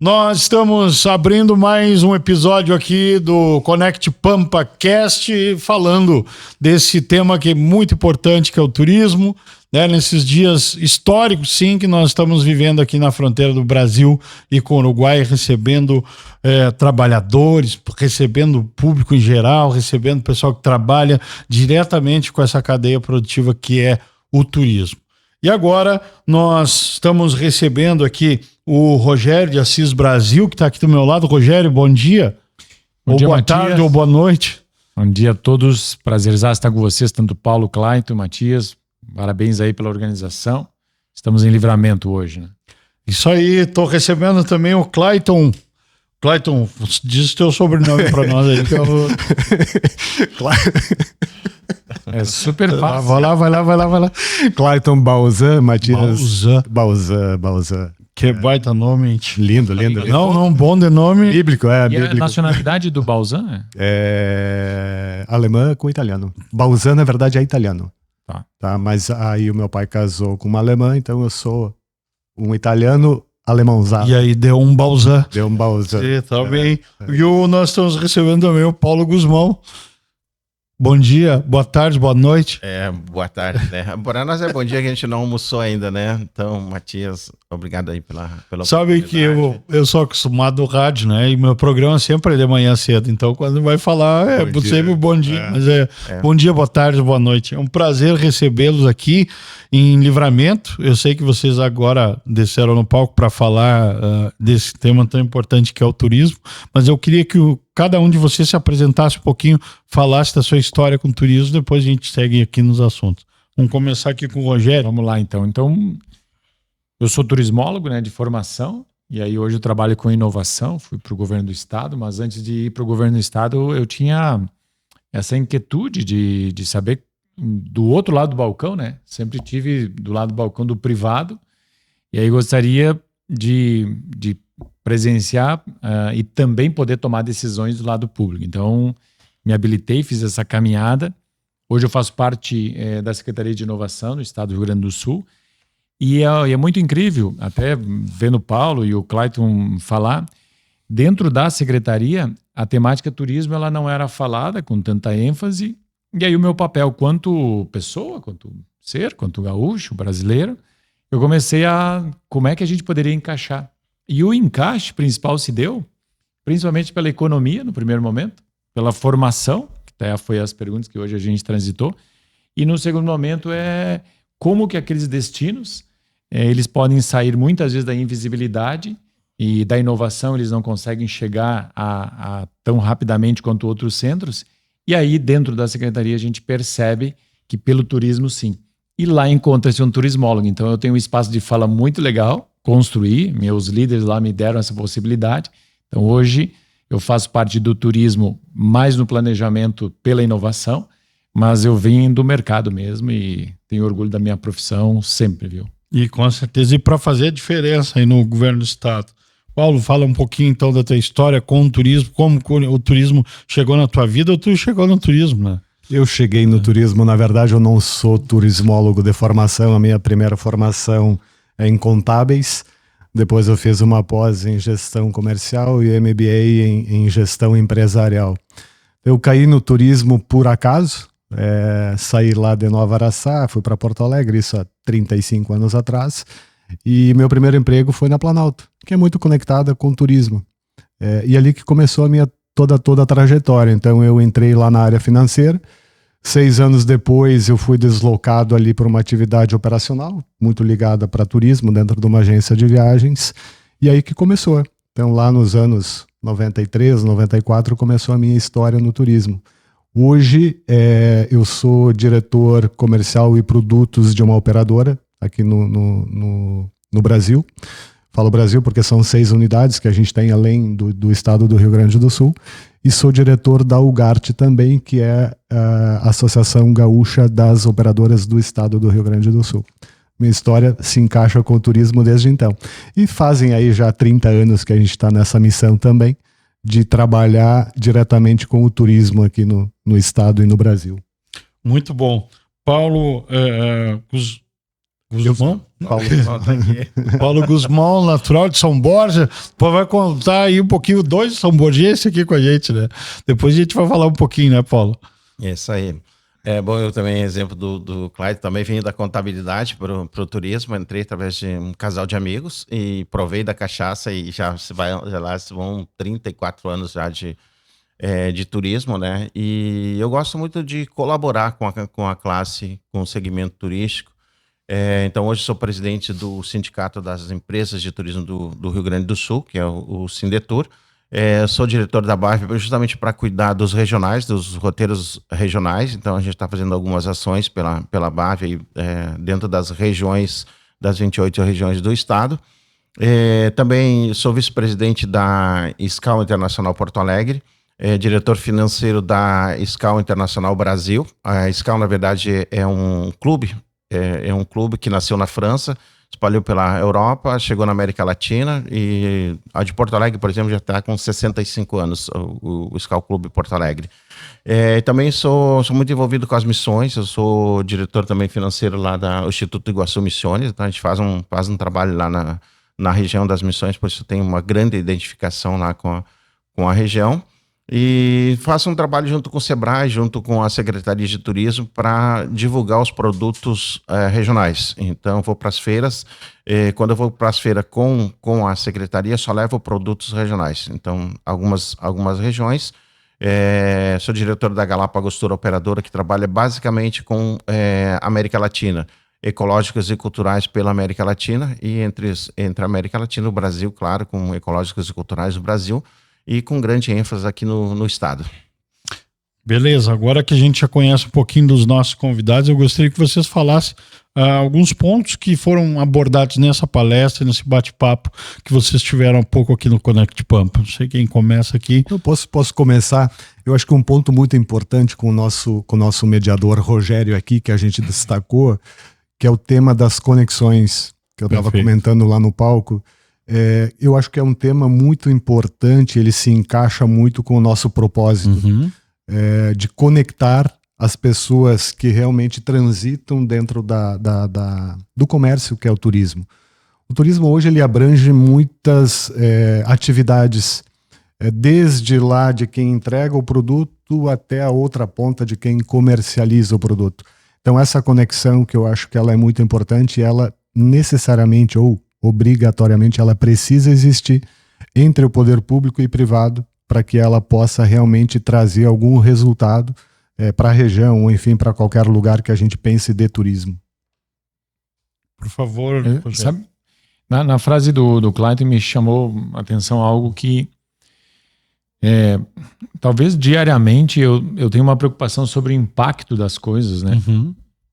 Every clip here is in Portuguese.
Nós estamos abrindo mais um episódio aqui do Connect Pampa Cast, falando desse tema que é muito importante, que é o turismo, né? Nesses dias históricos, sim, que nós estamos vivendo aqui na fronteira do Brasil e com o Uruguai, recebendo trabalhadores, recebendo público em geral, recebendo pessoal que trabalha diretamente com essa cadeia produtiva que é o turismo. E agora nós estamos recebendo aqui o Rogério de Assis Brasil, que está aqui do meu lado. Rogério, bom dia. Bom dia, boa Matias. tarde ou boa noite. Bom dia a todos. Prazerzaço estar com vocês, tanto Paulo, Clayton, Matias. Parabéns aí pela organização. Estamos em Livramento hoje, né? Isso aí, estou recebendo também o Clayton. Clayton, diz o teu sobrenome para nós aí. Que eu vou... É super fácil. Vai lá. Clayton Bauzan, Matias. Bauzan. Que baita nome, gente. Lindo. Não, bom de nome. Bíblico, bíblico. A nacionalidade do Bauzan é alemã com italiano. Bauzan, na verdade, é italiano. Tá? Mas aí o meu pai casou com uma alemã, então eu sou um italiano alemãozado. E aí deu um Bauzan. Sim, tá bem. E nós estamos recebendo também o Paulo Guzmão. Bom dia, boa tarde, boa noite. Boa tarde, né? Para nós é bom dia que a gente não almoçou ainda, né? Então, Matias, obrigado aí pela Sabe que eu sou acostumado ao rádio, né? E meu programa sempre é de manhã cedo. Então, quando vai falar, sempre bom dia. Mas bom dia, boa tarde, boa noite. É um prazer recebê-los aqui em Livramento. Eu sei que vocês agora desceram no palco para falar desse tema tão importante que é o turismo. Mas eu queria que cada um de vocês se apresentasse um pouquinho, falasse da sua história com o turismo, depois a gente segue aqui nos assuntos. Vamos começar aqui com o Rogério. Vamos lá, então. Então, eu sou turismólogo, né, de formação, e aí hoje eu trabalho com inovação, fui para o governo do estado, mas antes de ir para o governo do estado, eu tinha essa inquietude de saber do outro lado do balcão, né? Sempre tive do lado do balcão do privado, e aí gostaria de presenciar e também poder tomar decisões do lado público. Então, me habilitei, fiz essa caminhada. Hoje eu faço parte da Secretaria de Inovação no estado do Rio Grande do Sul. E é muito incrível, até vendo o Paulo e o Clayton falar, dentro da secretaria, a temática turismo ela não era falada com tanta ênfase. E aí o meu papel, quanto pessoa, quanto ser, quanto gaúcho, brasileiro, eu comecei como é que a gente poderia encaixar. E o encaixe principal se deu, principalmente pela economia, no primeiro momento, pela formação, que até foi as perguntas que hoje a gente transitou, e no segundo momento é como que aqueles destinos, eles podem sair muitas vezes da invisibilidade e da inovação, eles não conseguem chegar a tão rapidamente quanto outros centros, e aí dentro da secretaria a gente percebe que pelo turismo sim. E lá encontra-se um turismólogo, então eu tenho um espaço de fala muito legal, construir, meus líderes lá me deram essa possibilidade. Então hoje eu faço parte do turismo mais no planejamento pela inovação, mas eu vim do mercado mesmo e tenho orgulho da minha profissão sempre, viu? E com certeza, e para fazer a diferença aí no governo do estado. Paulo, fala um pouquinho então da tua história com o turismo, como o turismo chegou na tua vida ou tu chegou no turismo, né? Eu cheguei no turismo, na verdade eu não sou turismólogo de formação, a minha primeira formação é em contábeis, depois eu fiz uma pós em gestão comercial e MBA em gestão empresarial. Eu caí no turismo por acaso, saí lá de Nova Araçá, fui para Porto Alegre, isso há 35 anos atrás, e meu primeiro emprego foi na Planalto, que é muito conectada com o turismo. E ali que começou a minha toda a trajetória. Então eu entrei lá na área financeira, 6 anos depois eu fui deslocado ali para uma atividade operacional, muito ligada para turismo, dentro de uma agência de viagens, e aí que começou. Então lá nos anos 93, 94 começou a minha história no turismo. Hoje eu sou diretor comercial e produtos de uma operadora aqui no Brasil. Falo Brasil porque são 6 unidades que a gente tem além do estado do Rio Grande do Sul. E sou diretor da UGART também, que é a Associação Gaúcha das Operadoras do Estado do Rio Grande do Sul. Minha história se encaixa com o turismo desde então. E fazem aí já 30 anos que a gente está nessa missão também, de trabalhar diretamente com o turismo aqui no estado e no Brasil. Muito bom. Paulo, Guzmão? Paulo. Tá aqui. Paulo Guzmão, natural de São Borja. Pô, vai contar aí um pouquinho, dois São Borgenses aqui com a gente, né? Depois a gente vai falar um pouquinho, né, Paulo? Isso aí. Bom, eu também, exemplo do Clyde, também vim da contabilidade para o turismo, entrei através de um casal de amigos e provei da cachaça e já lá vão 34 anos já de turismo, né? E eu gosto muito de colaborar com a classe, com o segmento turístico. Então, hoje sou presidente do Sindicato das Empresas de Turismo do Rio Grande do Sul, que é o Sindetur. Sou diretor da BAV justamente para cuidar dos regionais, dos roteiros regionais. Então, a gente está fazendo algumas ações pela BAV dentro das regiões, das 28 regiões do estado. Também sou vice-presidente da SCAL Internacional Porto Alegre, diretor financeiro da SCAL Internacional Brasil. A SCAL, na verdade, é um clube que nasceu na França, espalhou pela Europa, chegou na América Latina e a de Porto Alegre, por exemplo, já está com 65 anos, o SCAL Clube Porto Alegre. Também sou muito envolvido com as missões, eu sou diretor também financeiro lá do Instituto Iguaçu Missões, então a gente faz um trabalho lá na região das missões, por isso tem uma grande identificação lá com a região. E faço um trabalho junto com o Sebrae, junto com a Secretaria de Turismo, para divulgar os produtos regionais. Então, vou para as feiras. Quando eu vou para as feiras com a Secretaria, só levo produtos regionais. Então, algumas regiões. Sou diretor da Galápagos Tour Operadora, que trabalha basicamente com América Latina, ecológicos e culturais pela América Latina, e entre a América Latina e o Brasil, claro, com ecológicos e culturais do Brasil, e com grande ênfase aqui no estado. Beleza, agora que a gente já conhece um pouquinho dos nossos convidados, eu gostaria que vocês falassem alguns pontos que foram abordados nessa palestra, nesse bate-papo que vocês tiveram há pouco aqui no Connect Pampa. Não sei quem começa aqui. Eu posso começar. Eu acho que um ponto muito importante com o nosso mediador Rogério aqui, que a gente destacou, que é o tema das conexões, que eu estava comentando lá no palco. Eu acho que é um tema muito importante, ele se encaixa muito com o nosso propósito, de conectar as pessoas que realmente transitam dentro do comércio, que é o turismo. O turismo hoje ele abrange muitas atividades, desde lá de quem entrega o produto até a outra ponta de quem comercializa o produto. Então essa conexão, que eu acho que ela é muito importante, ela necessariamente ou obrigatoriamente ela precisa existir entre o poder público e privado para que ela possa realmente trazer algum resultado para a região ou enfim para qualquer lugar que a gente pense de turismo. Por favor. Sabe, na frase do Clayton me chamou a atenção algo que talvez diariamente eu tenho uma preocupação sobre o impacto das coisas, né?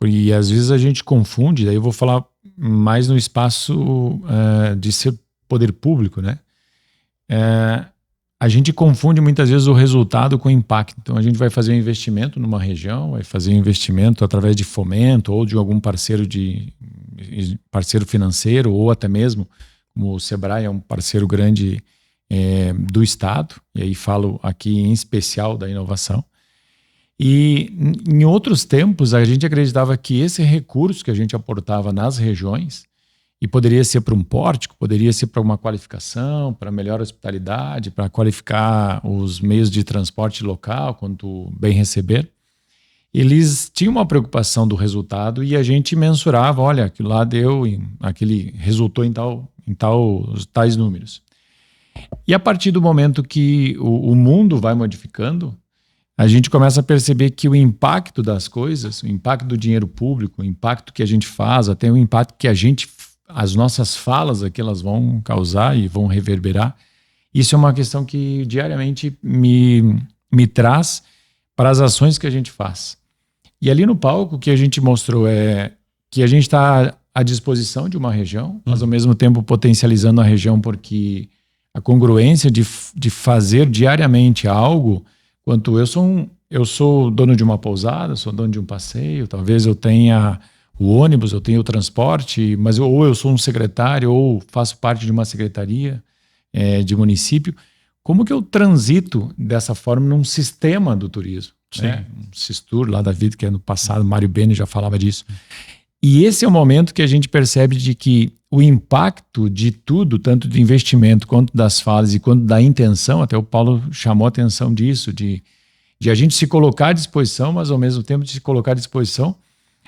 E às vezes a gente confunde, daí eu vou falar mais no espaço de ser poder público, né? A gente confunde muitas vezes o resultado com o impacto. Então a gente vai fazer um investimento numa região, vai fazer um investimento através de fomento ou de algum parceiro financeiro, ou até mesmo, como o Sebrae é um parceiro grande do Estado, e aí falo aqui em especial da inovação. E em outros tempos a gente acreditava que esse recurso que a gente aportava nas regiões, e poderia ser para um pórtico, poderia ser para uma qualificação, para melhor hospitalidade, para qualificar os meios de transporte local, quanto bem receber, eles tinham uma preocupação do resultado e a gente mensurava, olha, aquilo lá resultou em tais números. E a partir do momento que o mundo vai modificando, a gente começa a perceber que o impacto das coisas, o impacto do dinheiro público, o impacto que a gente faz, até o impacto que as nossas falas aqui, elas vão causar e vão reverberar. Isso é uma questão que diariamente me traz para as ações que a gente faz. E ali no palco, o que a gente mostrou é que a gente está à disposição de uma região, mas ao mesmo tempo potencializando a região, porque a congruência de fazer diariamente algo, quanto eu sou dono de uma pousada, sou dono de um passeio, talvez eu tenha o ônibus, eu tenho o transporte, mas ou eu sou um secretário ou faço parte de uma secretaria de município. Como que eu transito dessa forma num sistema do turismo? Né? Um Sistur lá da vida, que no passado, Mário Beni já falava disso. E esse é o momento que a gente percebe de que o impacto de tudo, tanto do investimento quanto das falas e quanto da intenção, até o Paulo chamou a atenção disso, de a gente se colocar à disposição, mas ao mesmo tempo de se colocar à disposição,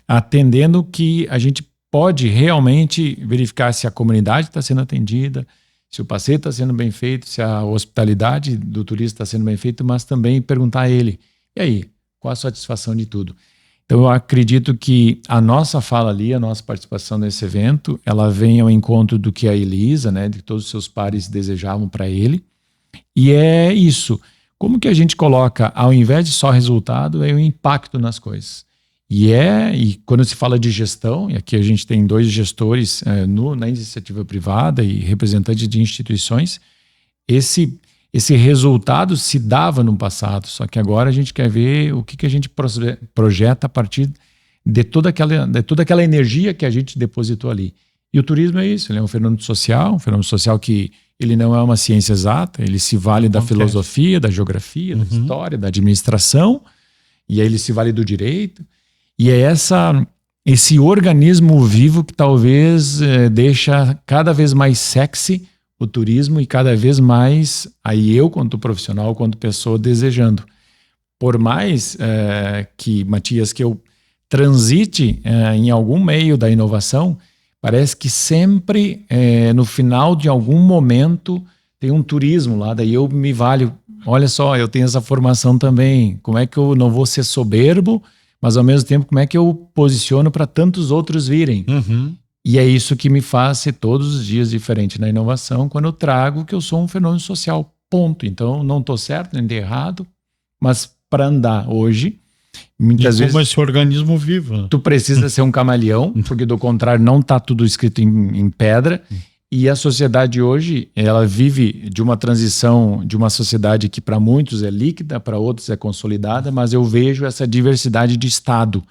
atendendo que a gente pode realmente verificar se a comunidade está sendo atendida, se o passeio está sendo bem feito, se a hospitalidade do turista está sendo bem feita, mas também perguntar a ele, e aí, qual a satisfação de tudo? Então eu acredito que a nossa fala ali, a nossa participação nesse evento, ela vem ao encontro do que a Elisa, né, de todos os seus pares desejavam para ele, e é isso. Como que a gente coloca, ao invés de só resultado, é o impacto nas coisas. E quando se fala de gestão, e aqui a gente tem 2 gestores na iniciativa privada e representantes de instituições, esse resultado se dava no passado, só que agora a gente quer ver o que a gente projeta a partir de toda aquela energia que a gente depositou ali. E o turismo é isso, ele é um fenômeno social que ele não é uma ciência exata, ele se vale da filosofia, da geografia, da história, da administração, e aí ele se vale do direito. E é esse organismo vivo que talvez deixa cada vez mais sexy o turismo e cada vez mais, aí eu quanto profissional, quanto pessoa, desejando. Por mais que, Matias, que eu transite em algum meio da inovação, parece que sempre no final de algum momento tem um turismo lá, daí eu me valho. Olha só, eu tenho essa formação também, como é que eu não vou ser soberbo, mas ao mesmo tempo, como é que eu posiciono para tantos outros virem? E é isso que me faz ser todos os dias diferente na inovação, quando eu trago que eu sou um fenômeno social, ponto. Então, não estou certo, nem errado, mas para andar hoje, muitas vezes... Como esse organismo vivo. Tu precisa ser um camaleão, porque do contrário não está tudo escrito em pedra. E a sociedade hoje, ela vive de uma transição de uma sociedade que para muitos é líquida, para outros é consolidada, mas eu vejo essa diversidade de estado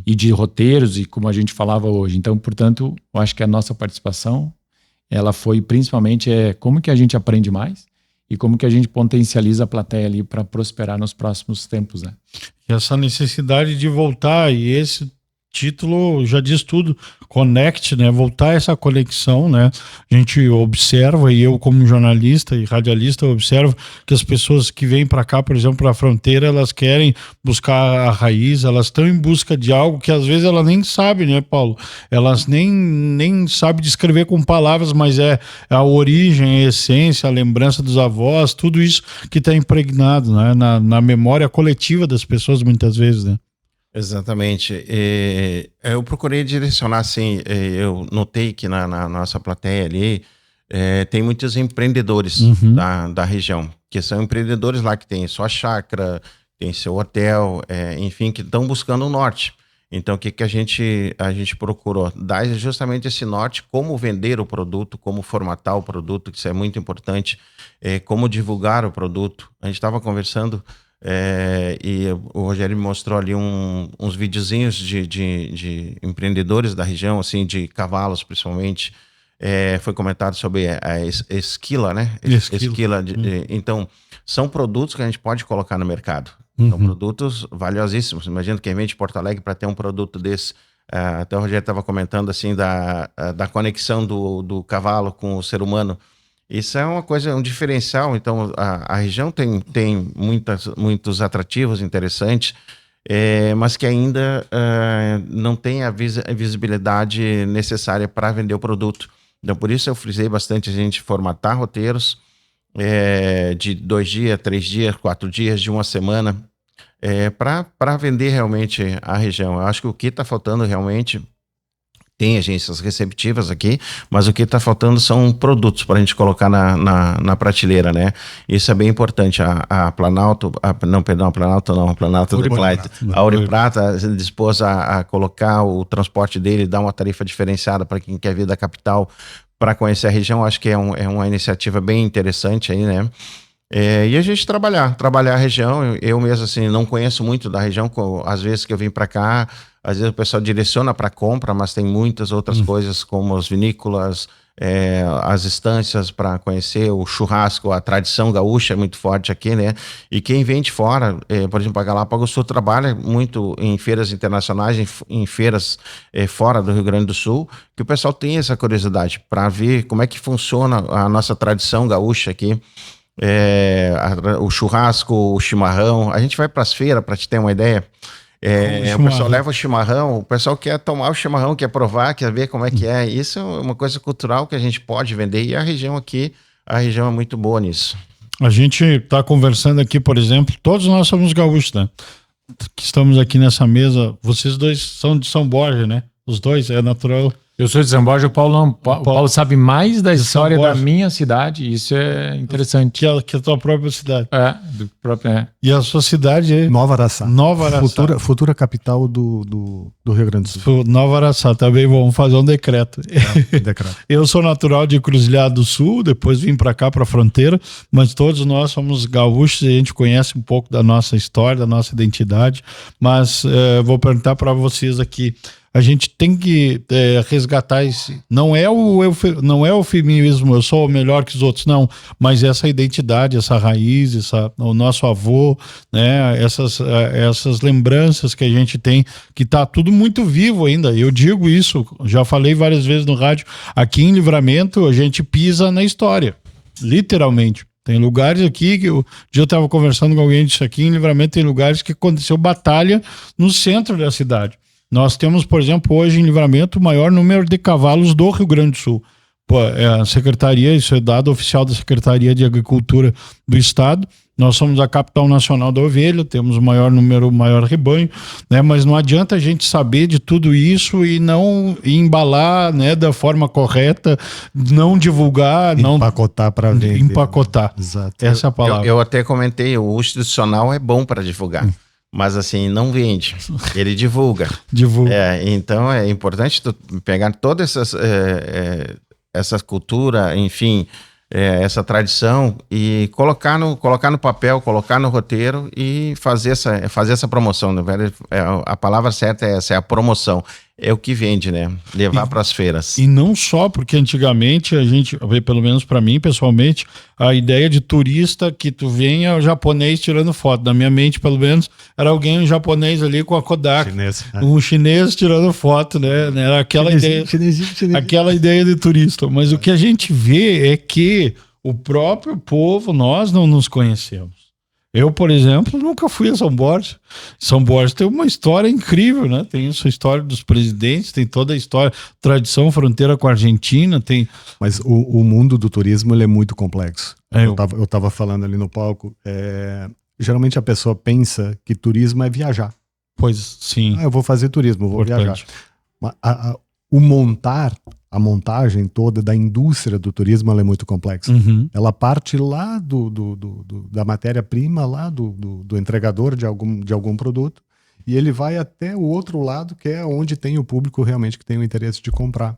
e de roteiros, e como a gente falava hoje. Então, portanto, eu acho que a nossa participação, ela foi principalmente como que a gente aprende mais e como que a gente potencializa a plateia ali para prosperar nos próximos tempos, né? E essa necessidade de voltar, e esse título já diz tudo, Connect, né? Voltar essa conexão, né? A gente observa, e eu como jornalista e radialista observo que as pessoas que vêm para cá, por exemplo, para a fronteira, elas querem buscar a raiz, elas estão em busca de algo que às vezes ela nem sabe, né, Paulo? Elas nem sabem descrever com palavras, mas é a origem, a essência, a lembrança dos avós, tudo isso que está impregnado, né? Na memória coletiva das pessoas muitas vezes, né? Exatamente. Eu procurei direcionar, assim, eu notei que na nossa plateia ali tem muitos empreendedores da região, que são empreendedores lá que tem sua chácara, tem seu hotel, enfim, que estão buscando o norte. Então, o que a gente procurou? Dar justamente esse norte, como vender o produto, como formatar o produto, que isso é muito importante, como divulgar o produto. A gente estava conversando... e o Rogério me mostrou ali uns videozinhos de empreendedores da região, assim, de cavalos principalmente. Foi comentado sobre a esquila, né? Esquila. Então, são produtos que a gente pode colocar no mercado. São produtos valiosíssimos. Imagina quem vem de Porto Alegre para ter um produto desse. Até o Rogério estava comentando assim da conexão do cavalo com o ser humano. Isso é uma coisa, um diferencial. Então, a região tem muitos atrativos interessantes, mas que ainda não tem a visibilidade necessária para vender o produto. Então, por isso eu frisei bastante a gente formatar roteiros de 2 dias, 3 dias, 4 dias, de uma semana, para vender realmente a região. Eu acho que o que está faltando realmente... Tem agências receptivas aqui, mas o que está faltando são produtos para a gente colocar na prateleira, né? Isso é bem importante. A Planalto, a Planalto do Clyde, a Ouro e Prata se dispôs a colocar o transporte dele, dar uma tarifa diferenciada para quem quer vir da capital para conhecer a região. Acho que é uma iniciativa bem interessante aí, né? E a gente trabalhar a região. Eu mesmo, assim, não conheço muito da região. Às vezes que eu vim para cá, às vezes o pessoal direciona para compra, mas tem muitas outras coisas como as vinícolas, as estâncias para conhecer o churrasco, a tradição gaúcha é muito forte aqui, né? E quem vem de fora, por exemplo, a Galápagos Sul trabalha muito em feiras internacionais, em feiras fora do Rio Grande do Sul, que o pessoal tem essa curiosidade para ver como é que funciona a nossa tradição gaúcha aqui. O churrasco, o chimarrão. A gente vai para as feiras, para te ter uma ideia. O pessoal leva o chimarrão, o pessoal quer tomar o chimarrão, quer provar, quer ver como é que é. Isso é uma coisa cultural que a gente pode vender, e a região aqui, a região é muito boa nisso. A gente está conversando aqui, por exemplo, todos nós somos gaúchos, né? Que estamos aqui nessa mesa. Vocês dois são de São Borja, né? Os dois, é natural. Eu sou de São Borja, o Paulo não. O Paulo sabe mais da história da Borja. minha cidade, isso é interessante. Que é a tua própria cidade. Do próprio. E a sua cidade é Nova Araçá. Nova Araçá. Futura capital do Rio Grande do Sul. Nova Araçá, também vamos fazer um decreto. Decreto. Eu sou natural de Encruzilhada do Sul, depois vim para cá, para a fronteira, mas todos nós somos gaúchos e a gente conhece um pouco da nossa história, da nossa identidade. Mas vou perguntar para vocês aqui. A gente tem que resgatar esse. Não é o eufemismo, eu sou melhor que os outros, não. Mas essa identidade, essa raiz, o nosso avô, né? Essas lembranças que a gente tem, que tá tudo muito vivo ainda. Eu digo isso, já falei várias vezes no rádio. Aqui em Livramento, a gente pisa na história, literalmente. Tem lugares aqui que um dia eu estava conversando com alguém disso aqui, em Livramento tem lugares que aconteceu batalha no centro da cidade. Nós temos, por exemplo, hoje em Livramento o maior número de cavalos do Rio Grande do Sul. A secretaria, isso é dado oficial da Secretaria de Agricultura do Estado. Nós somos a capital nacional da ovelha, temos o maior número, o maior rebanho, né? Mas não adianta a gente saber de tudo isso e não embalar, né, da forma correta, não divulgar, Empacotar para vender. Empacotar. Exato. Essa é a palavra. Eu até comentei, o institucional é bom para divulgar. Mas assim, não vende, ele divulga. Divulga. Então é importante tu pegar toda essa cultura, enfim, essa tradição e colocar no papel, colocar no roteiro e fazer essa promoção. Né? A palavra certa é essa, é a promoção. É o que vende, né? Levar para as feiras. E não só, porque antigamente a gente, pelo menos para mim pessoalmente, a ideia de turista que tu venha o japonês tirando foto. Na minha mente, pelo menos, era alguém um japonês ali com a Kodak. Um chinês tirando foto, né? Era aquela aquela ideia de turista. Mas o que a gente vê é que o próprio povo, nós não nos conhecemos. Eu, por exemplo, nunca fui a São Borja. São Borja tem uma história incrível, né? Tem essa história dos presidentes, tem toda a história, tradição, fronteira com a Argentina, tem... Mas o mundo do turismo, ele é muito complexo. Eu estava falando ali no palco, geralmente a pessoa pensa que turismo é viajar. Pois, sim. Eu vou fazer turismo, vou viajar. Mas a montagem toda da indústria do turismo, ela é muito complexa. Uhum. Ela parte lá da matéria-prima, lá do entregador de algum produto, e ele vai até o outro lado, que é onde tem o público realmente que tem o interesse de comprar.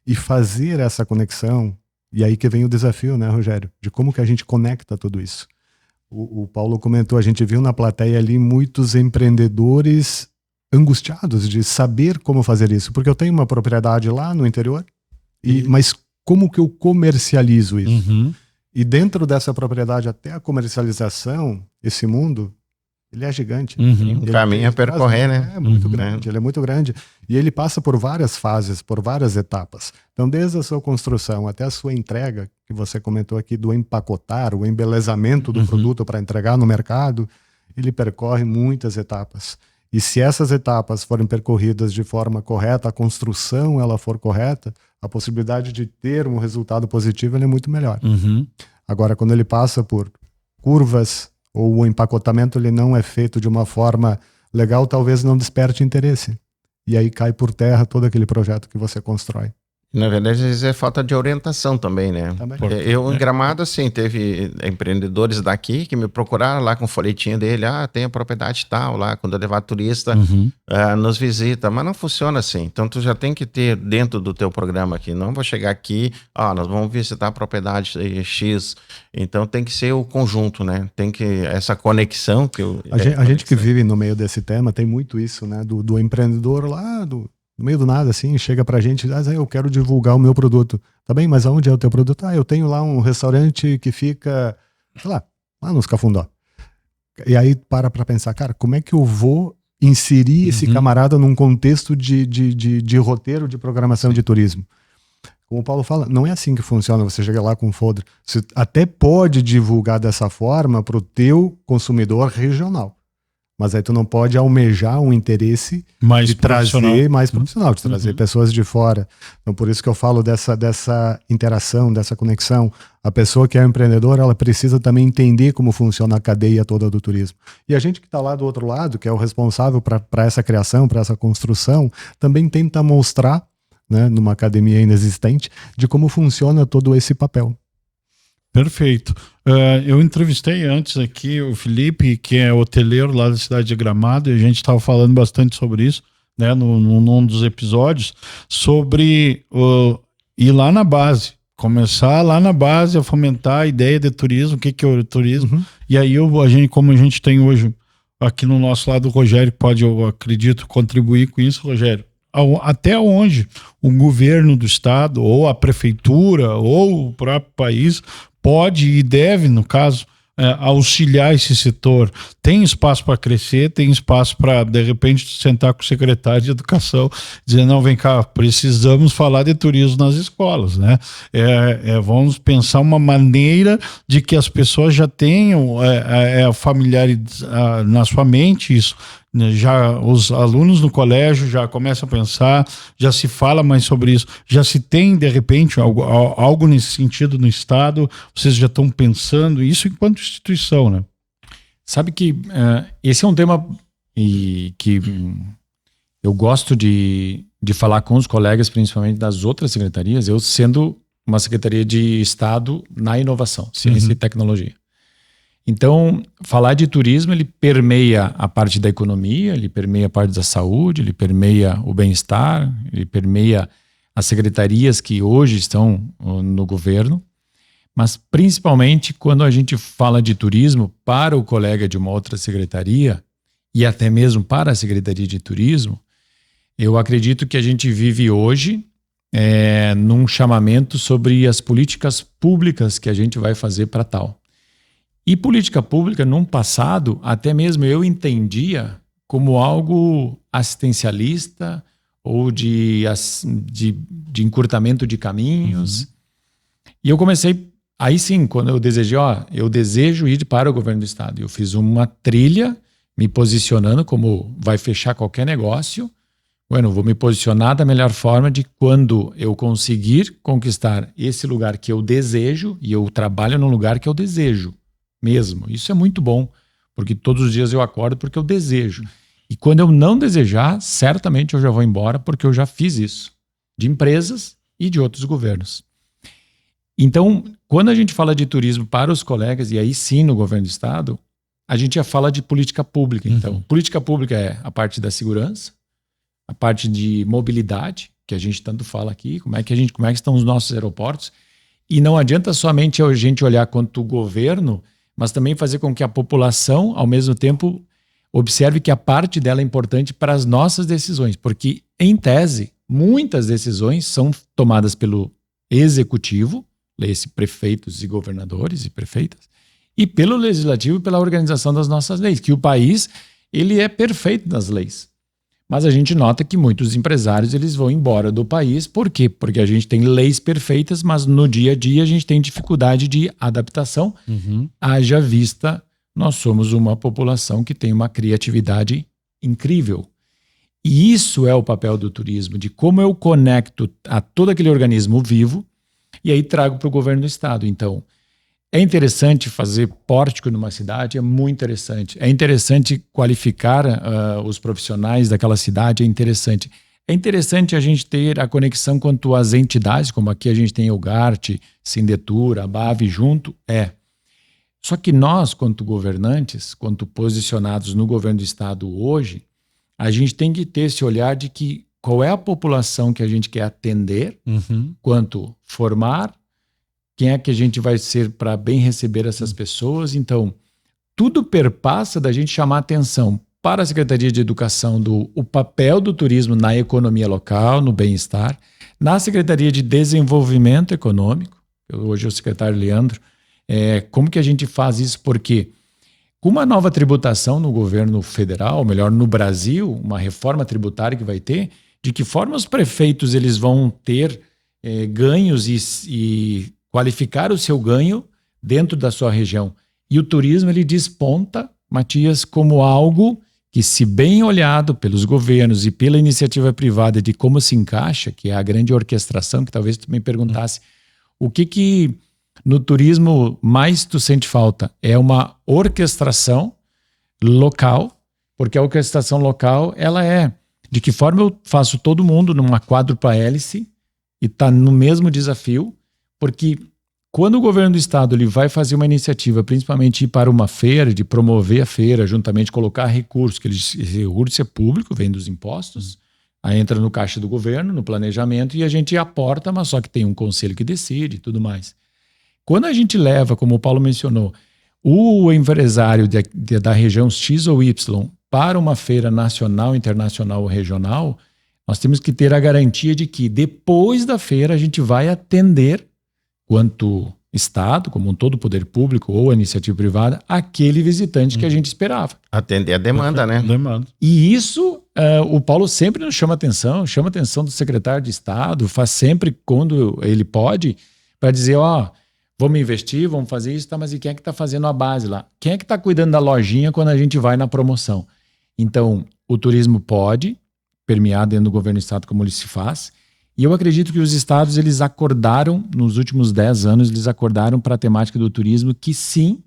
E fazer essa conexão, e aí que vem o desafio, né, Rogério? De como que a gente conecta tudo isso. O Paulo comentou, a gente viu na plateia ali muitos empreendedores angustiados de saber como fazer isso, porque eu tenho uma propriedade lá no interior, mas como que eu comercializo isso? Uhum. E dentro dessa propriedade, até a comercialização, esse mundo, ele é gigante. Uhum. O caminho a percorrer, né? É muito grande, ele é muito grande. E ele passa por várias fases, por várias etapas. Então, desde a sua construção até a sua entrega, que você comentou aqui, do empacotar, o embelezamento do produto para entregar no mercado, ele percorre muitas etapas. E se essas etapas forem percorridas de forma correta, a construção ela for correta, a possibilidade de ter um resultado positivo é muito melhor. Uhum. Agora, quando ele passa por curvas, ou o empacotamento ele não é feito de uma forma legal, talvez não desperte interesse. E aí cai por terra todo aquele projeto que você constrói. Na verdade, às vezes é falta de orientação também, né? Também. Eu, em Gramado, assim, teve empreendedores daqui que me procuraram lá com o folhetinho dele, tem a propriedade tal lá, quando eu levar turista, nos visita, mas não funciona assim. Então, tu já tem que ter dentro do teu programa aqui, não vou chegar aqui, nós vamos visitar a propriedade X, então tem que ser o conjunto, né? Tem que, essa conexão que a gente que vive no meio desse tema tem muito isso, né? Do empreendedor lá, no meio do nada, assim, chega pra gente e diz, eu quero divulgar o meu produto. Tá bem, mas aonde é o teu produto? Eu tenho lá um restaurante que fica, sei lá nos Cafundó. E aí para pra pensar, cara, como é que eu vou inserir esse camarada num contexto de roteiro de programação de turismo? Como o Paulo fala, não é assim que funciona, você chega lá com um folder. Você até pode divulgar dessa forma pro teu consumidor regional. Mas aí tu não pode almejar um interesse de trazer mais profissional, de trazer pessoas de fora. Então por isso que eu falo dessa interação, dessa conexão. A pessoa que é empreendedora, ela precisa também entender como funciona a cadeia toda do turismo. E a gente que está lá do outro lado, que é o responsável para essa criação, para essa construção, também tenta mostrar, né, numa academia inexistente, de como funciona todo esse papel. Perfeito. Eu entrevistei antes aqui o Felipe, que é hoteleiro lá da cidade de Gramado, e a gente estava falando bastante sobre isso, né, num dos episódios, sobre ir lá na base, começar lá na base a fomentar a ideia de turismo, o que é o turismo. E aí como a gente tem hoje aqui no nosso lado, o Rogério pode, eu acredito, contribuir com isso, Rogério. Até onde o governo do estado, ou a prefeitura, ou o próprio país pode e deve, no caso, auxiliar esse setor. Tem espaço para crescer, tem espaço para, de repente, sentar com o secretário de Educação, dizer, não, vem cá, precisamos falar de turismo nas escolas, né? Vamos pensar uma maneira de que as pessoas já tenham familiaridade na sua mente isso. Já os alunos no colégio já começam a pensar, já se fala mais sobre isso, já se tem de repente algo nesse sentido no estado, vocês já estão pensando isso enquanto instituição, né? Sabe que esse é um tema que eu gosto de falar com os colegas, principalmente das outras secretarias, eu sendo uma secretaria de Estado na inovação, ciência e tecnologia. Então, falar de turismo, ele permeia a parte da economia, ele permeia a parte da saúde, ele permeia o bem-estar, ele permeia as secretarias que hoje estão no governo, mas principalmente quando a gente fala de turismo para o colega de uma outra secretaria e até mesmo para a Secretaria de Turismo, eu acredito que a gente vive hoje num chamamento sobre as políticas públicas que a gente vai fazer para tal. E política pública, num passado, até mesmo eu entendia como algo assistencialista ou de encurtamento de caminhos. E eu comecei, aí sim, quando eu desejei, eu desejo ir para o governo do estado. Eu fiz uma trilha me posicionando como vai fechar qualquer negócio. Vou me posicionar da melhor forma de quando eu conseguir conquistar esse lugar que eu desejo, e eu trabalho num lugar que eu desejo mesmo. Isso é muito bom, porque todos os dias eu acordo porque eu desejo. E quando eu não desejar, certamente eu já vou embora, porque eu já fiz isso, de empresas e de outros governos. Então, quando a gente fala de turismo para os colegas, e aí sim no governo do estado, a gente já fala de política pública. Então, política pública é a parte da segurança, a parte de mobilidade, que a gente tanto fala aqui, como é que estão os nossos aeroportos. E não adianta somente a gente olhar quanto o governo, mas também fazer com que a população, ao mesmo tempo, observe que a parte dela é importante para as nossas decisões, porque, em tese, muitas decisões são tomadas pelo executivo, lê-se prefeitos e governadores e prefeitas, e pelo legislativo e pela organização das nossas leis, que o país ele é perfeito nas leis. Mas a gente nota que muitos empresários eles vão embora do país. Por quê? Porque a gente tem leis perfeitas, mas no dia a dia a gente tem dificuldade de adaptação. Haja vista, nós somos uma população que tem uma criatividade incrível. E isso é o papel do turismo, de como eu conecto a todo aquele organismo vivo e aí trago para o governo do estado. Então, é interessante fazer pórtico numa cidade, é muito interessante. É interessante qualificar os profissionais daquela cidade, é interessante. É interessante a gente ter a conexão quanto às entidades, como aqui a gente tem o GART, Sindetur, a BAV junto, Só que nós, quanto governantes, quanto posicionados no governo do estado hoje, a gente tem que ter esse olhar de que qual é a população que a gente quer atender, quanto formar, quem é que a gente vai ser para bem receber essas pessoas. Então, tudo perpassa da gente chamar atenção para a Secretaria de Educação o papel do turismo na economia local, no bem-estar, na Secretaria de Desenvolvimento Econômico, hoje o secretário Leandro, como que a gente faz isso? Porque com uma nova tributação no governo federal, ou melhor, no Brasil, uma reforma tributária que vai ter, de que forma os prefeitos eles vão ter ganhos e qualificar o seu ganho dentro da sua região. E o turismo ele desponta, Matias, como algo que, se bem olhado pelos governos e pela iniciativa privada de como se encaixa, que é a grande orquestração, que talvez tu me perguntasse, o que no turismo mais tu sente falta? É uma orquestração local, porque a orquestração local, ela de que forma eu faço todo mundo numa quádrupla hélice e está no mesmo desafio, porque quando o governo do estado ele vai fazer uma iniciativa, principalmente ir para uma feira, de promover a feira, juntamente colocar recursos, que esse recurso é público, vem dos impostos, aí entra no caixa do governo, no planejamento, e a gente aporta, mas só que tem um conselho que decide e tudo mais. Quando a gente leva, como o Paulo mencionou, o empresário da região X ou Y para uma feira nacional, internacional ou regional, nós temos que ter a garantia de que depois da feira a gente vai atender, quanto Estado, como um todo, poder público ou a iniciativa privada, aquele visitante que a gente esperava. Atender a demanda, né? Demanda. E isso, o Paulo sempre nos chama atenção do secretário de Estado, faz sempre quando ele pode, para dizer, vamos investir, vamos fazer isso, mas e quem é que está fazendo a base lá? Quem é que está cuidando da lojinha quando a gente vai na promoção? Então, o turismo pode permear dentro do governo do Estado como ele se faz, e eu acredito que os estados, eles acordaram, nos últimos 10 anos, eles acordaram para a temática do turismo, que sim,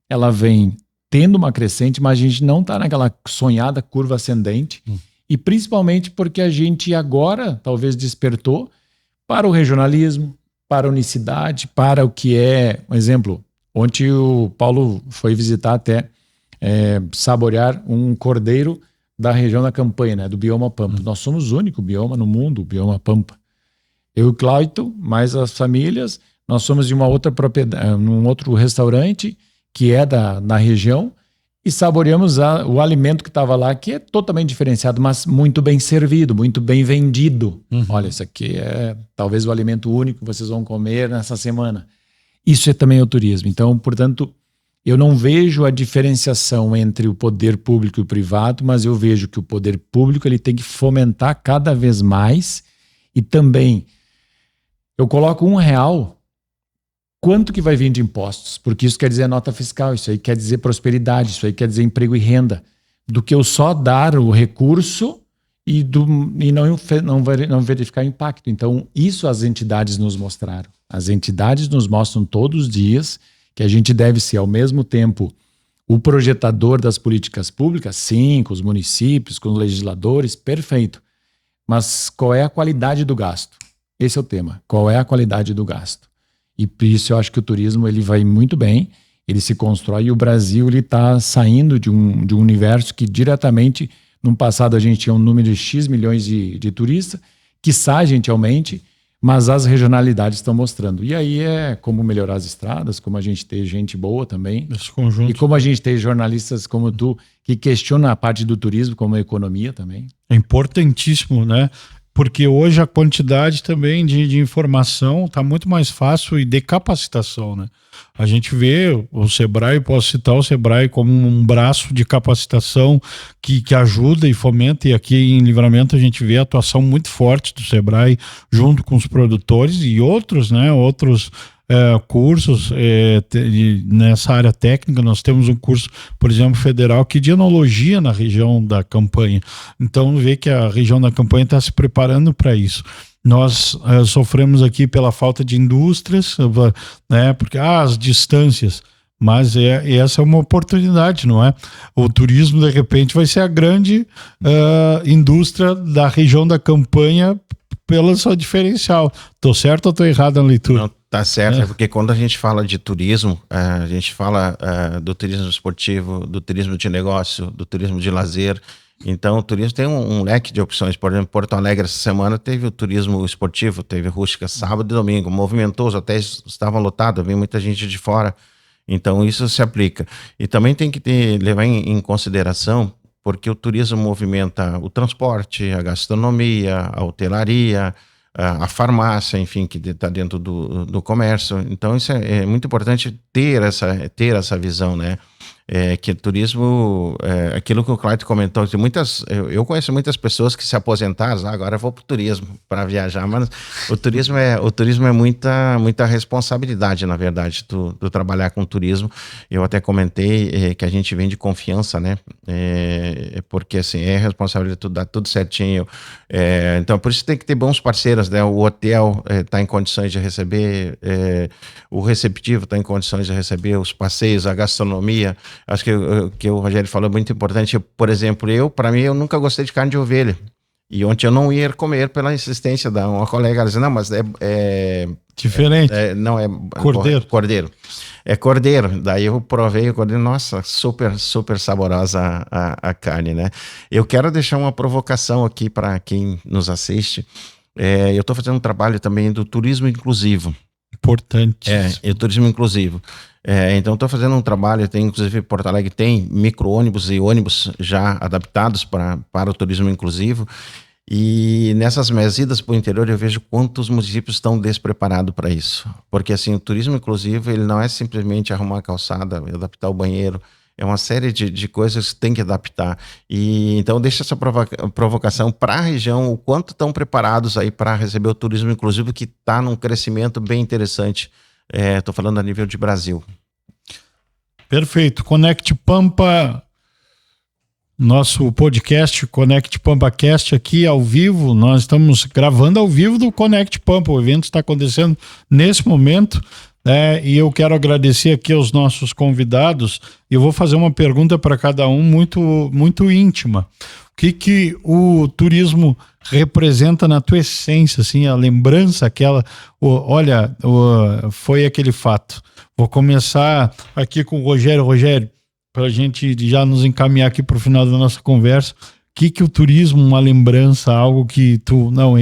ela vem tendo uma crescente, mas a gente não está naquela sonhada curva ascendente, e principalmente porque a gente agora, talvez, despertou para o regionalismo, para a unicidade, para o que é, um exemplo, ontem o Paulo foi visitar até, saborear um cordeiro da região da Campanha, né, do bioma Pampa. Nós somos o único bioma no mundo, o bioma Pampa. Eu e o Clayton, mais as famílias, nós somos de uma outra propriedade, num outro restaurante que é da região, e saboreamos o alimento que estava lá, que é totalmente diferenciado, mas muito bem servido, muito bem vendido. Olha, isso aqui é talvez o alimento único que vocês vão comer nessa semana. Isso também é o turismo. Então, portanto, eu não vejo a diferenciação entre o poder público e o privado, mas eu vejo que o poder público ele tem que fomentar cada vez mais, e também eu coloco R$1, quanto que vai vir de impostos? Porque isso quer dizer nota fiscal, isso aí quer dizer prosperidade, isso aí quer dizer emprego e renda, do que eu só dar o recurso e não verificar impacto. Então, isso as entidades nos mostraram. As entidades nos mostram todos os dias que a gente deve ser, ao mesmo tempo, o projetador das políticas públicas, sim, com os municípios, com os legisladores, perfeito. Mas qual é a qualidade do gasto? Esse é o tema. Qual é a qualidade do gasto? E por isso eu acho que o turismo ele vai muito bem, ele se constrói, e o Brasil está saindo de um universo que diretamente, no passado a gente tinha um número de X milhões de turistas, quiçá a gente aumente, mas as regionalidades estão mostrando. E aí é como melhorar as estradas, como a gente ter gente boa também, Esse conjunto. e como a gente ter jornalistas como tu, que questionam a parte do turismo como a economia também. É importantíssimo, né? Porque hoje a quantidade também de informação está muito mais fácil, e de capacitação, né? A gente vê o Sebrae, posso citar o Sebrae como um braço de capacitação que ajuda e fomenta, e aqui em Livramento a gente vê a atuação muito forte do Sebrae junto com os produtores e outros, né? Outros cursos nessa área técnica. Nós temos um curso, por exemplo, federal, que de enologia na região da Campanha. Então, vê que a região da Campanha está se preparando para isso. Nós sofremos aqui pela falta de indústrias, né, porque as distâncias, Mas essa é uma oportunidade, não é? O turismo, de repente, vai ser a grande indústria da região da Campanha pelo seu diferencial. Tô certo ou tô errado na leitura? Não, tá certo, porque quando a gente fala de turismo, a gente fala do turismo esportivo, do turismo de negócio, do turismo de lazer. Então, o turismo tem um leque de opções. Por exemplo, Porto Alegre, essa semana, teve o turismo esportivo, teve rústica sábado e domingo, movimentou, os hotéis estavam lotados, havia muita gente de fora. Então, isso se aplica. E também tem que levar em consideração, porque o turismo movimenta o transporte, a gastronomia, a hotelaria, a farmácia, enfim, que está dentro do comércio. Então, isso é muito importante ter essa visão, né? Que o turismo, aquilo que o Clayton comentou, eu conheço muitas pessoas que se aposentaram, agora eu vou para o turismo para viajar, mas o turismo é muita responsabilidade, na verdade, tu trabalhar com turismo. Eu até comentei que a gente vem de confiança, né? Porque assim, é responsabilidade de dar tudo certinho. Então, por isso tem que ter bons parceiros, né? O hotel está em condições de receber, o receptivo está em condições de receber os passeios, a gastronomia. Acho que o Rogério falou muito importante. Por exemplo, para mim, eu nunca gostei de carne de ovelha. E ontem eu não ia comer pela insistência da uma colega. Ela disse, não, mas é diferente. Não, é cordeiro. Cordeiro. É cordeiro. Daí eu provei o cordeiro. Nossa, super, super saborosa a carne, né? Eu quero deixar uma provocação aqui para quem nos assiste. Eu estou fazendo um trabalho também do turismo inclusivo. Importante. O turismo inclusivo. Então, estou fazendo um trabalho, inclusive Porto Alegre tem micro-ônibus e ônibus já adaptados para o turismo inclusivo. E nessas minhas idas para o interior, eu vejo quantos municípios estão despreparados para isso. Porque assim, o turismo inclusivo, ele não é simplesmente arrumar a calçada, adaptar o banheiro. É uma série de coisas que tem que adaptar. E então deixa essa provocação para a região, o quanto estão preparados aí para receber o turismo inclusivo, que está num crescimento bem interessante. Estou falando a nível de Brasil. Perfeito. Conect Pampa, nosso podcast Conect Pampa Cast aqui ao vivo. Nós estamos gravando ao vivo do Conect Pampa. O evento está acontecendo nesse momento. E eu quero agradecer aqui aos nossos convidados. Eu vou fazer uma pergunta para cada um muito, muito íntima. O que o turismo representa na tua essência, assim, a lembrança, foi aquele fato. Vou começar aqui com o Rogério. Rogério, para a gente já nos encaminhar aqui para o final da nossa conversa, que o turismo, uma lembrança, algo que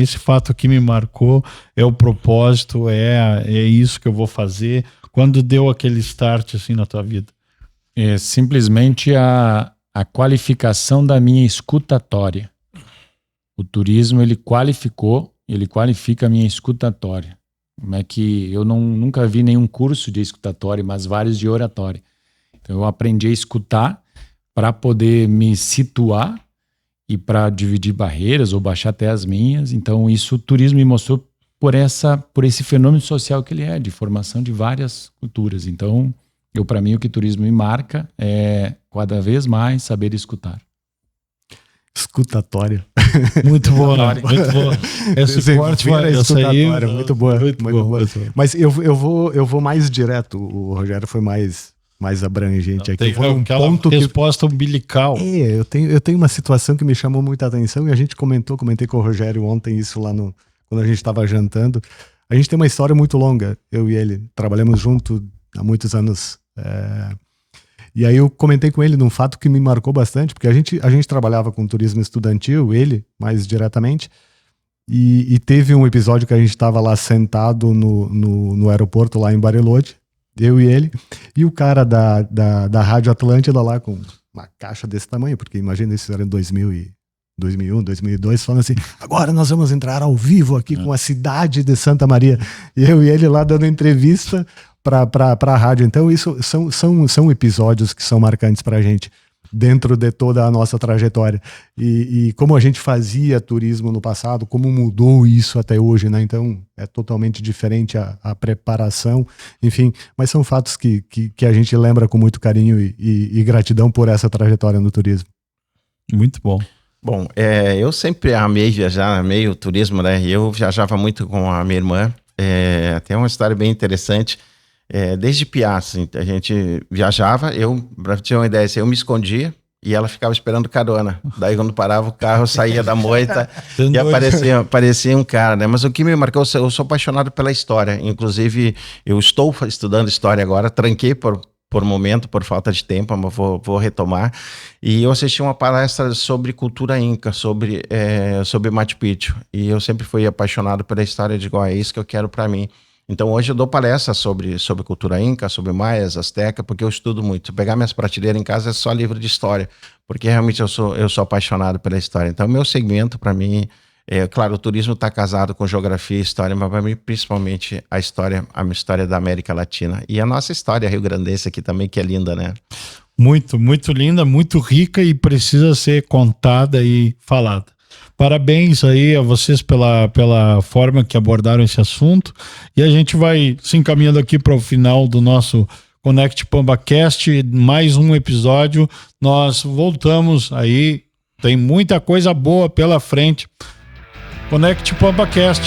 esse fato aqui me marcou, é o propósito, é isso que eu vou fazer. Quando deu aquele start assim na tua vida? É simplesmente a qualificação da minha escutatória. O turismo, ele qualifica a minha escutatória. Como é que eu nunca vi nenhum curso de escutatória, mas vários de oratória. Então eu aprendi a escutar para poder me situar e para dividir barreiras ou baixar até as minhas. Então isso o turismo me mostrou por esse fenômeno social que ele é, de formação de várias culturas. Então, para mim, o que o turismo me marca é cada vez mais saber escutar. Escutatória. Muito boa, muito boa. Esse corte vai escutatória, muito boa. Muito boa. Mas eu vou mais direto. O Rogério foi mais abrangente aqui. Foi um ponto resposta umbilical. Eu tenho uma situação que me chamou muita atenção e a gente comentei com o Rogério ontem isso lá quando a gente estava jantando. A gente tem uma história muito longa, eu e ele. Trabalhamos junto há muitos anos. E aí eu comentei com ele num fato que me marcou bastante, porque a gente trabalhava com turismo estudantil, ele mais diretamente, e teve um episódio que a gente estava lá sentado no aeroporto lá em Bariloche, eu e ele, e o cara da Rádio Atlântida lá com uma caixa desse tamanho, porque imagina, isso era em 2001, 2002, falando assim, agora nós vamos entrar ao vivo aqui com a cidade de Santa Maria. E eu e ele lá dando entrevista para a rádio. Então isso são episódios que são marcantes para a gente dentro de toda a nossa trajetória. E como a gente fazia turismo no passado, como mudou isso até hoje, né? Então é totalmente diferente a preparação, enfim, mas são fatos que a gente lembra com muito carinho e gratidão por essa trajetória no turismo. Muito bom. Bom, eu sempre amei viajar, amei o turismo, né? Eu viajava muito com a minha irmã. Até uma história bem interessante. desde piá, assim, a gente viajava, pra ter uma ideia, assim, eu me escondia e ela ficava esperando carona. Daí quando parava o carro, eu saía da moita e aparecia um cara, né? Mas o que me marcou, eu sou apaixonado pela história. Inclusive, eu estou estudando história agora, tranquei por momento, por falta de tempo, mas vou retomar. E eu assisti uma palestra sobre cultura inca, sobre Machu Picchu. E eu sempre fui apaixonado pela história de igual, é isso que eu quero para mim. Então hoje eu dou palestra sobre cultura inca, sobre maias, asteca, porque eu estudo muito. Pegar minhas prateleiras em casa é só livro de história, porque realmente eu sou apaixonado pela história. Então meu segmento para mim, claro, o turismo está casado com geografia e história, mas para mim principalmente a minha história da América Latina. E a nossa história rio-grandense aqui também, que é linda, né? Muito, muito linda, muito rica e precisa ser contada e falada. Parabéns aí a vocês pela forma que abordaram esse assunto, e a gente vai se encaminhando aqui para o final do nosso Conect PambaCast, mais um episódio. Nós voltamos aí, tem muita coisa boa pela frente. Conect PambaCast.